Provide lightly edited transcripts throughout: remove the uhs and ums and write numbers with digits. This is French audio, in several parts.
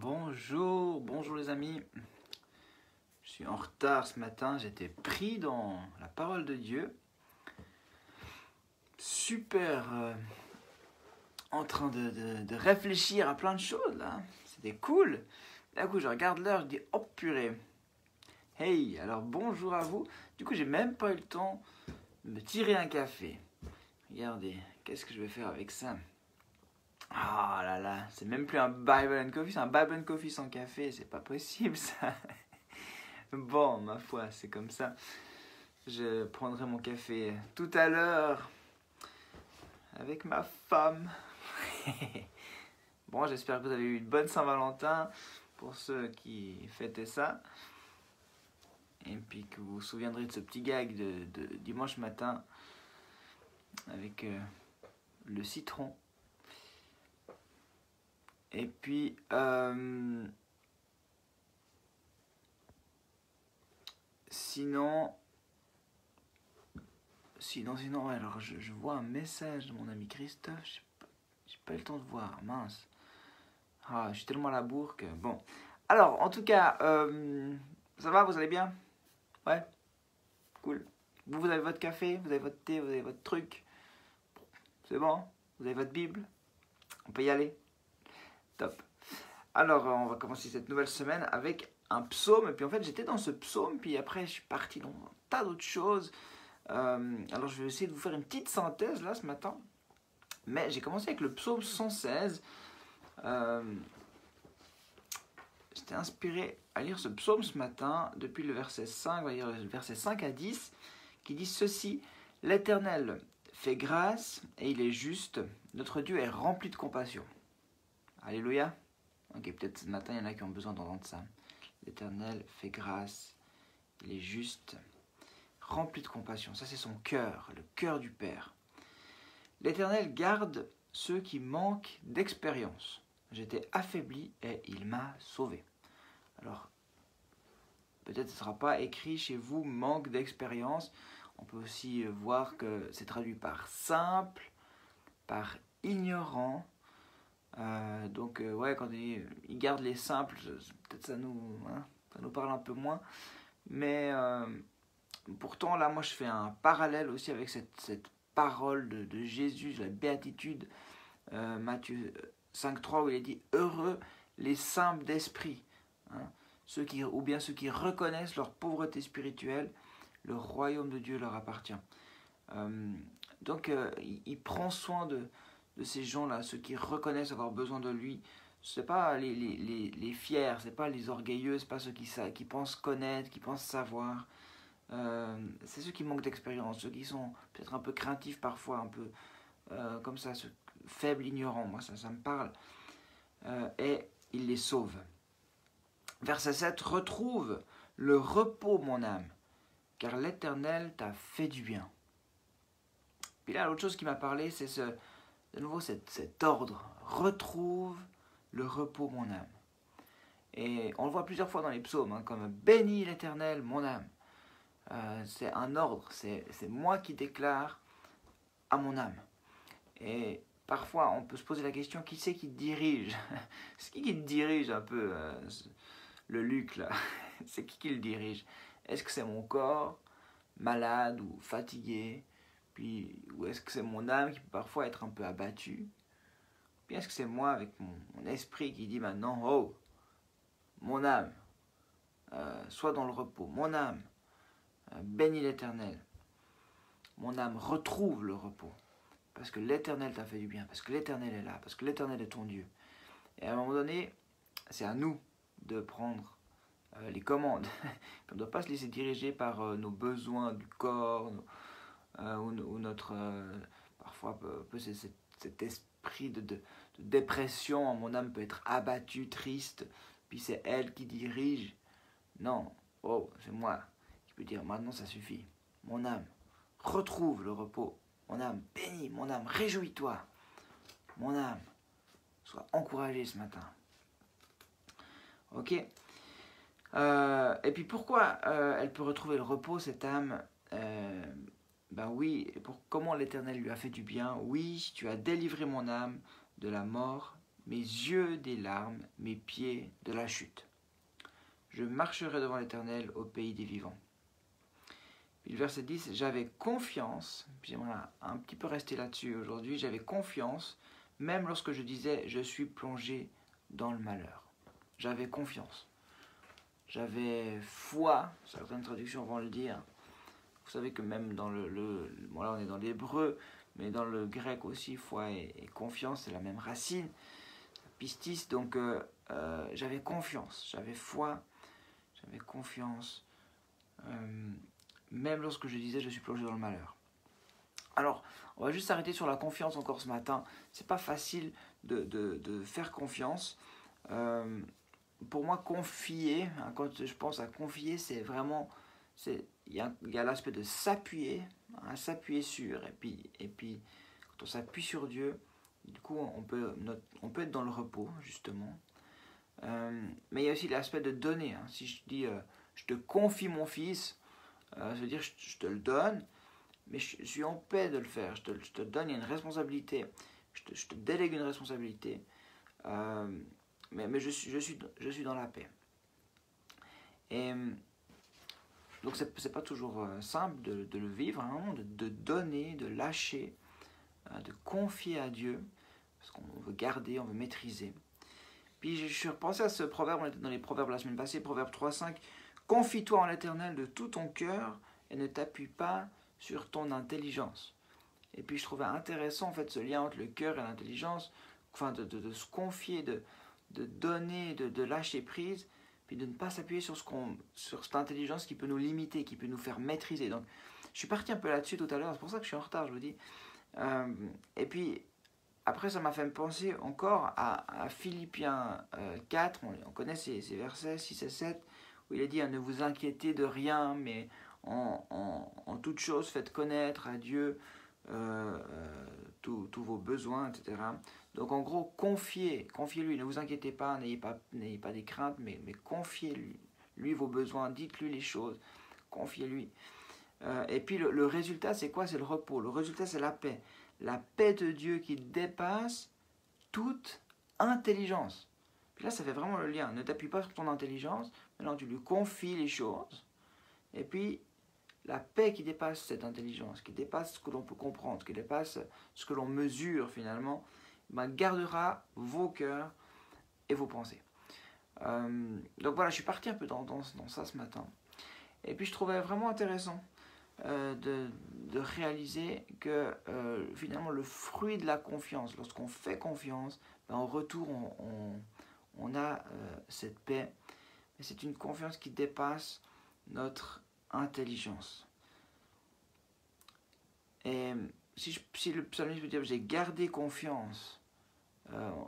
Bonjour les amis. Je suis en retard ce matin, j'étais pris dans la parole de Dieu. Super en train de réfléchir à plein de choses là. C'était cool. D'un coup je regarde l'heure, je dis oh purée. Hey, alors bonjour à vous. Du coup j'ai même pas eu le temps de me tirer un café. Regardez, qu'est-ce que je vais faire avec ça? Ah là là, c'est même plus un Bible and Coffee, c'est un Bible and Coffee sans café, c'est pas possible ça. Bon, ma foi, c'est comme ça. Je prendrai mon café tout à l'heure avec ma femme. Bon, j'espère que vous avez eu une bonne Saint-Valentin pour ceux qui fêtaient ça. Et puis que vous vous souviendrez de ce petit gag de dimanche matin avec le citron. Et puis, sinon, ouais, alors je vois un message de mon ami Christophe, j'ai pas eu le temps de voir, mince. Ah, je suis tellement à la bourre que, bon. Alors, en tout cas, ça va, vous allez bien? Ouais, cool. Vous avez votre café, vous avez votre thé, vous avez votre truc. C'est bon? Vous avez votre Bible? On peut y aller? Top. Alors, on va commencer cette nouvelle semaine avec un psaume. Et puis en fait, j'étais dans ce psaume, puis après, je suis parti dans un tas d'autres choses. Alors, je vais essayer de vous faire une petite synthèse là ce matin. Mais j'ai commencé avec le psaume 116. J'étais inspiré à lire ce psaume ce matin, depuis le verset 5, on va lire le verset 5 à 10, qui dit ceci: l'Éternel fait grâce et il est juste, notre Dieu est rempli de compassion. Alléluia. Ok, peut-être ce matin, il y en a qui ont besoin d'entendre ça. L'Éternel fait grâce, il est juste, rempli de compassion. Ça, c'est son cœur, le cœur du Père. L'Éternel garde ceux qui manquent d'expérience. J'étais affaibli et il m'a sauvé. Alors, peut-être ce ne sera pas écrit chez vous manque d'expérience. On peut aussi voir que c'est traduit par simple, par ignorant. Donc, ouais, quand il garde les simples, peut-être ça nous parle un peu moins. Mais pourtant, là, moi, je fais un parallèle aussi avec cette parole de Jésus, de la béatitude, Matthieu 5,3, où il est dit « Heureux les simples d'esprit hein, ». Ceux qui reconnaissent leur pauvreté spirituelle, le royaume de Dieu leur appartient. Donc il prend soin de ces gens-là, ceux qui reconnaissent avoir besoin de lui. Ce n'est pas les fiers, ce n'est pas les orgueilleux, ce n'est pas ceux qui pensent connaître, qui pensent savoir. C'est ceux qui manquent d'expérience, ceux qui sont peut-être un peu craintifs parfois, un peu comme ça, ceux faibles, ignorants. Moi ça me parle. Et il les sauve. Verset 7, retrouve le repos, mon âme, car l'Éternel t'a fait du bien. Puis là, l'autre chose qui m'a parlé, c'est de nouveau cet ordre. Retrouve le repos, mon âme. Et on le voit plusieurs fois dans les psaumes, hein, comme bénis l'Éternel, mon âme. C'est un ordre, c'est moi qui déclare à mon âme. Et parfois, on peut se poser la question, qui c'est qui te dirige? C'est qui te dirige un peu le Luc là? C'est qui le dirige? Est-ce que c'est mon corps, malade ou fatigué? Puis, ou est-ce que c'est mon âme qui peut parfois être un peu abattue? Puis est-ce que c'est moi avec mon esprit qui dit maintenant, oh, mon âme, sois dans le repos, mon âme, bénis l'Éternel. Mon âme retrouve le repos. Parce que l'Éternel t'a fait du bien, parce que l'Éternel est là, parce que l'Éternel est ton Dieu. Et à un moment donné, c'est à nous de prendre les commandes. On ne doit pas se laisser diriger par nos besoins du corps, ou notre parfois peu cet esprit de dépression. Mon âme peut être abattue, triste, puis c'est elle qui dirige. Non, oh, c'est moi qui peux dire maintenant ça suffit. Mon âme, retrouve le repos. Mon âme, bénis, mon âme, réjouis-toi. Mon âme, sois encouragée ce matin. Ok. Et puis pourquoi elle peut retrouver le repos, cette âme? Ben oui, comment l'Éternel lui a fait du bien. Oui, tu as délivré mon âme de la mort mes yeux des larmes, mes pieds de la chute. Je marcherai devant l'Éternel au pays des vivants. Puis le verset 10, j'avais confiance, j'aimerais un petit peu rester là-dessus aujourd'hui, j'avais confiance, même lorsque je disais, je suis plongé dans le malheur. J'avais confiance. J'avais foi, certaines traductions vont le dire. Vous savez que même dans bon là on est dans l'hébreu, mais dans le grec aussi, foi et confiance, c'est la même racine, pistis, donc j'avais confiance, j'avais foi, j'avais confiance, même lorsque je disais je suis plongé dans le malheur. Alors, on va juste s'arrêter sur la confiance encore ce matin. C'est pas facile de faire confiance. Pour moi, confier, hein, quand je pense à confier, c'est vraiment, il y a l'aspect de s'appuyer, hein, s'appuyer sur, et puis quand on s'appuie sur Dieu, du coup, on peut être dans le repos, justement. Mais il y a aussi l'aspect de donner. Hein. Si je dis, je te confie mon fils, ça veut dire je te le donne, mais je suis en paix de le faire. Je te donne, il y a une responsabilité. Je te délègue une responsabilité. Mais je suis dans la paix. Et donc c'est pas toujours simple de le vivre, hein, de donner, de lâcher, de confier à Dieu, parce qu'on veut garder, on veut maîtriser. Puis je suis repensé à ce proverbe, on était dans les proverbes la semaine passée, proverbe 3.5, confie-toi en l'Éternel de tout ton cœur et ne t'appuie pas sur ton intelligence. Et puis je trouvais intéressant en fait ce lien entre le cœur et l'intelligence, enfin de se confier, de donner, de lâcher prise, puis de ne pas s'appuyer sur cette intelligence qui peut nous limiter, qui peut nous faire maîtriser. Donc je suis parti un peu là-dessus tout à l'heure, c'est pour ça que je suis en retard, je vous dis. Et puis après ça m'a fait penser encore à Philippiens 4, on connaît ces versets 6 et 7, où il est dit, ne vous inquiétez de rien, mais en toute chose faites connaître à Dieu tous vos besoins, etc. Donc en gros, confiez-lui, ne vous inquiétez pas, n'ayez pas des craintes, mais confiez-lui vos besoins, dites-lui les choses, confiez-lui. Et puis le résultat, c'est quoi? C'est le repos. Le résultat, c'est la paix. La paix de Dieu qui dépasse toute intelligence. Puis là, ça fait vraiment le lien. Ne t'appuie pas sur ton intelligence, maintenant tu lui confies les choses. Et puis, la paix qui dépasse cette intelligence, qui dépasse ce que l'on peut comprendre, qui dépasse ce que l'on mesure finalement, gardera vos cœurs et vos pensées. Donc voilà, je suis parti un peu dans ça ce matin. Et puis je trouvais vraiment intéressant de réaliser que finalement le fruit de la confiance, lorsqu'on fait confiance, en retour on a cette paix. Et c'est une confiance qui dépasse notre intelligence. Et si le psalmiste veut dire j'ai gardé confiance,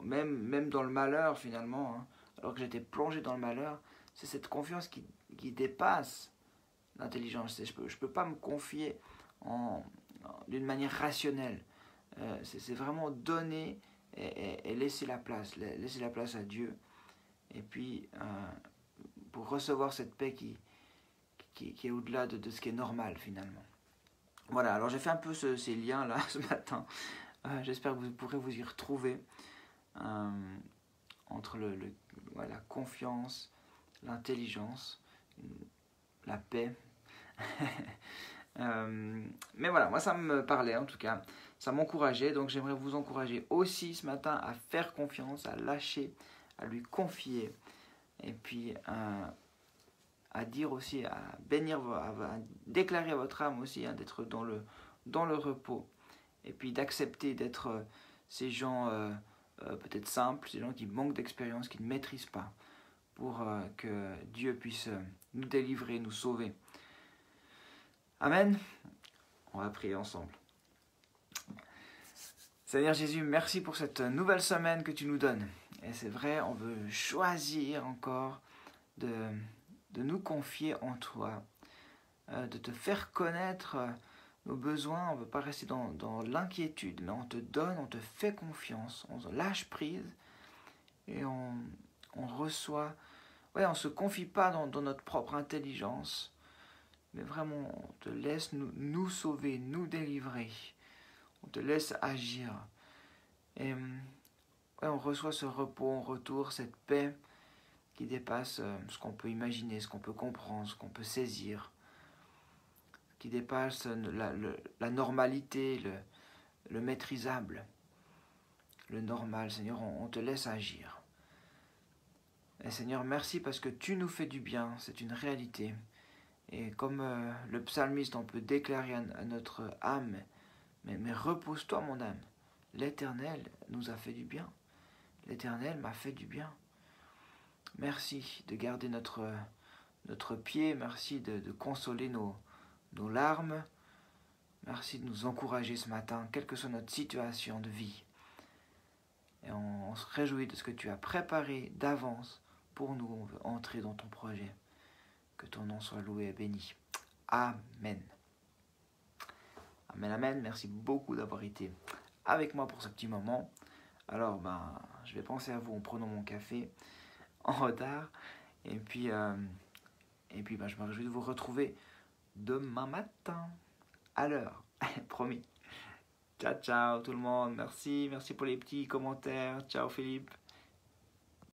même dans le malheur finalement, hein, alors que j'étais plongé dans le malheur, c'est cette confiance qui dépasse l'intelligence. Je peux pas me confier d'une manière rationnelle. C'est vraiment donner et laisser la place à Dieu. Et puis pour recevoir cette paix qui est au-delà de ce qui est normal finalement. Voilà, alors j'ai fait un peu ces liens-là ce matin. J'espère que vous pourrez vous y retrouver entre la confiance, l'intelligence, la paix. Mais voilà, moi ça me parlait en tout cas, ça m'encourageait, donc j'aimerais vous encourager aussi ce matin à faire confiance, à lâcher, à lui confier, et puis à dire aussi, à bénir, à déclarer à votre âme aussi, hein, d'être dans le repos, et puis d'accepter d'être ces gens peut-être simples, ces gens qui manquent d'expérience, qui ne maîtrisent pas, pour que Dieu puisse nous délivrer, nous sauver. Amen. On va prier ensemble. Seigneur Jésus, merci pour cette nouvelle semaine que tu nous donnes. Et c'est vrai, on veut choisir encore de nous confier en toi, de te faire connaître nos besoins. On ne veut pas rester dans l'inquiétude, mais on te donne, on te fait confiance, on lâche prise et on reçoit. Ouais, on ne se confie pas dans notre propre intelligence, mais vraiment, on te laisse nous sauver, nous délivrer. On te laisse agir. Et on reçoit ce repos en retour, cette paix qui dépasse ce qu'on peut imaginer, ce qu'on peut comprendre, ce qu'on peut saisir, qui dépasse la normalité, le maîtrisable, le normal. Seigneur, on te laisse agir. Et Seigneur, merci parce que tu nous fais du bien, c'est une réalité. Et comme le psalmiste, on peut déclarer à notre âme, mais repose-toi mon âme, l'Éternel nous a fait du bien. L'Éternel m'a fait du bien. Merci de garder notre pied, merci de consoler nos larmes, merci de nous encourager ce matin, quelle que soit notre situation de vie. Et on se réjouit de ce que tu as préparé d'avance pour nous. On veut entrer dans ton projet. Que ton nom soit loué et béni. Amen. Amen, amen. Merci beaucoup d'avoir été avec moi pour ce petit moment. Alors, je vais penser à vous en prenant mon café en retard. Et puis, je me réjouis de vous retrouver demain matin à l'heure. Promis. Ciao, ciao tout le monde. Merci pour les petits commentaires. Ciao Philippe.